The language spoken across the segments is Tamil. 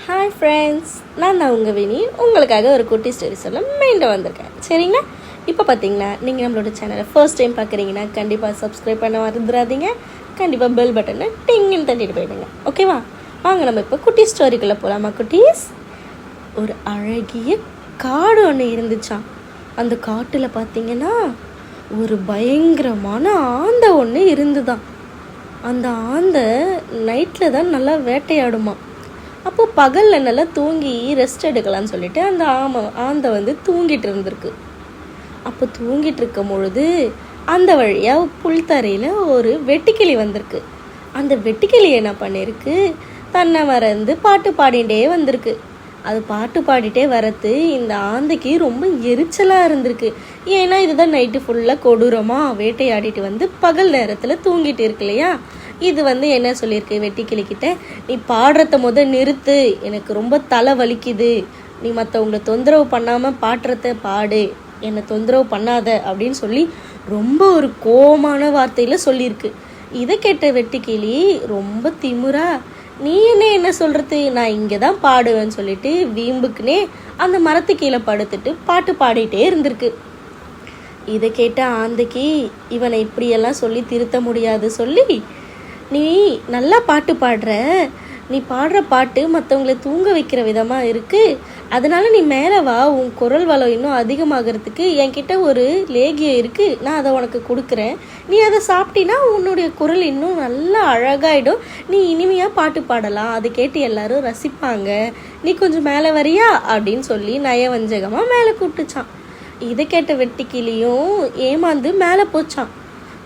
ஹாய் ஃப்ரெண்ட்ஸ், நான் உங்கள் வினி. உங்களுக்காக ஒரு குட்டி ஸ்டோரி சொல்ல மெயின்ட வந்திருக்கேன். சரிங்களா? இப்போ பார்த்தீங்கன்னா நீங்கள் நம்மளோட சேனலை ஃபர்ஸ்ட் டைம் பார்க்குறீங்கன்னா கண்டிப்பாக சப்ஸ்கிரைப் பண்ண மறந்துடாதீங்க. கண்டிப்பாக பெல் பட்டனை டிங்குன்னு தட்டிட்டு போயிடுங்க. ஓகேவா? வாங்க நம்ம இப்போ குட்டி ஸ்டோரிக்குள்ளே போகலாமா குட்டீஸ்? ஒரு அழகிய காடு ஒன்று இருந்துச்சான். அந்த காட்டில் பார்த்தீங்கன்னா ஒரு பயங்கரமான ஆந்தை ஒன்று இருந்துதான். அந்த ஆந்தை நைட்டில் தான் நல்லா வேட்டையாடுமா. அப்போ பகலில் நல்லா தூங்கி ரெஸ்ட் எடுக்கலான்னு சொல்லிட்டு அந்த ஆந்தை வந்து தூங்கிட்டு இருந்திருக்கு. அப்போ தூங்கிட்டு இருக்கும் பொழுது அந்த வழியாக புல்தரையில் ஒரு வெட்டுக்கிளி வந்திருக்கு. அந்த வெட்டுக்கிளி என்ன பண்ணியிருக்கு, தன்னை மறந்து பாட்டு பாடிகிட்டே வந்திருக்கு. அது பாட்டு பாடிட்டே வரது இந்த ஆந்தைக்கு ரொம்ப எரிச்சலாக இருந்திருக்கு. ஏன்னா இதுதான் நைட்டு ஃபுல்லாக கொடூரமாக வேட்டையாடிட்டு வந்து பகல் நேரத்தில் தூங்கிட்டு இருக்கு இல்லையா. இது வந்து என்ன சொல்லியிருக்கு வெட்டுக்கிளிக்கிட்ட, நீ பாடுறத நிறுத்து, எனக்கு ரொம்ப தலை வலிக்குது, நீ மற்றவங்களை தொந்தரவு பண்ணாமல் பாடுறத பாடு, என்னை தொந்தரவு பண்ணாத அப்படின்னு சொல்லி ரொம்ப ஒரு கோவமான வார்த்தையில் சொல்லியிருக்கு. இதை கேட்ட வெட்டுக்கிளி ரொம்ப திமுறா, நீ என்ன சொல்கிறது, நான் இங்கே தான் பாடுவேன்னு சொல்லிட்டு வீம்புக்குனே அந்த மரத்து கீழே படுத்துட்டு பாட்டு பாடிட்டே இருந்திருக்கு. இதை கேட்ட ஆந்தைக்கு இவனை இப்படியெல்லாம் சொல்லி திருத்த முடியாது சொல்லி, நீ நல்லா பாட்டு பாடுற, நீ பாடுற பாட்டு மற்றவங்களை தூங்க வைக்கிற விதமாக இருக்குது, அதனால நீ மேலே வா, உன் குரல் வளம் இன்னும் அதிகமாகிறதுக்கு என்கிட்ட ஒரு லேகியம் இருக்குது, நான் அதை உனக்கு கொடுக்குறேன், நீ அதை சாப்பிட்டினா உன்னுடைய குரல் இன்னும் நல்லா அழகாயிடும், நீ இனிமையாக பாட்டு பாடலாம், அதை கேட்டு எல்லாரும் ரசிப்பாங்க, நீ கொஞ்சம் மேலே வரியா அப்படின்னு சொல்லி நயவஞ்சகமாக மேலே கூப்பிட்டுச்சான். இதை கேட்ட வெட்டுக்கிளியும் ஏமாந்து மேலே போச்சான்.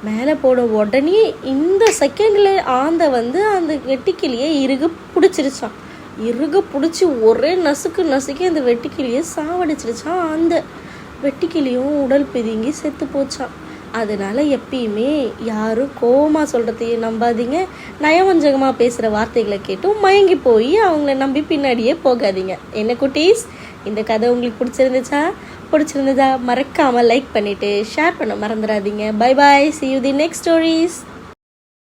மேலே போன உடனே இந்த செகண்டில் ஆந்தை வந்து அந்த வெட்டுக்கிளியை பிடிச்சிருச்சான். பிடிச்சி ஒரே நசுக்கி அந்த வெட்டுக்கிளியை சாவடிச்சிருச்சான். அந்த வெட்டுக்கிளியும் உடல் பிதுங்கி செத்து போச்சான். அதனால எப்பயுமே யாரும் கோவமாக சொல்கிறதையும் நம்பாதீங்க, நயவஞ்சகமாக பேசுகிற வார்த்தைகளை கேட்டும் மயங்கி போய் அவங்கள நம்பி பின்னாடியே போகாதீங்க. என்ன குட்டீஸ், இந்த கதை உங்களுக்கு பிடிச்சிருந்ததா மறக்காமல் லைக் பண்ணிவிட்டு ஷேர் பண்ண மறந்துடாதீங்க. Bye bye, see you the next stories.